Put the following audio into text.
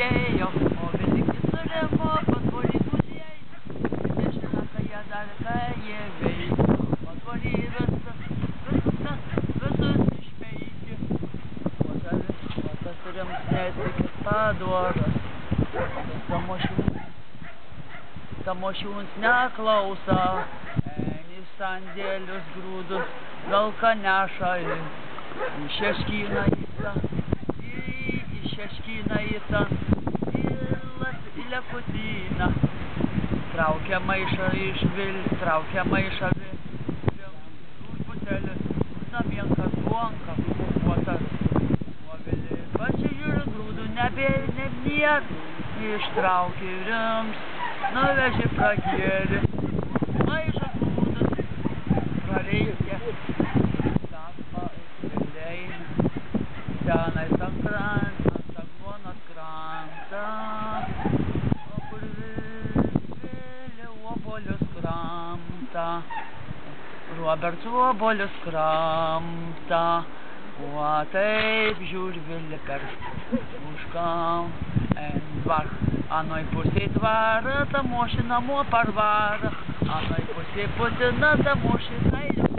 užėjo, o Velykis surimo patvorį muziejai. Nežino, ką jie dar, ką jie veikia. Patvorį visus išpeikė. O tas rims netikis padoras. Tamošiūns neklausa. Į sandėlius grūdus gal ką neša. Į šeškyną įta, į lekutyną. Traukia maišą iš traukia maišą už butelį, namienka duonka, kukuotas. Movelį pasižiūri grūdų, nėr, ištraukė rims, nuvežė pragėlį, maišą grūdus, prareikia. Tenais ant Agluonos krantą, kur vėliau obuolius kramta, Roberts obuolius kramta, o taip žiūrvilė per užkam, dvar, anoj pusėj dvarą, Tamošių namo parvarą, anoj pusėj Putina, Tamošių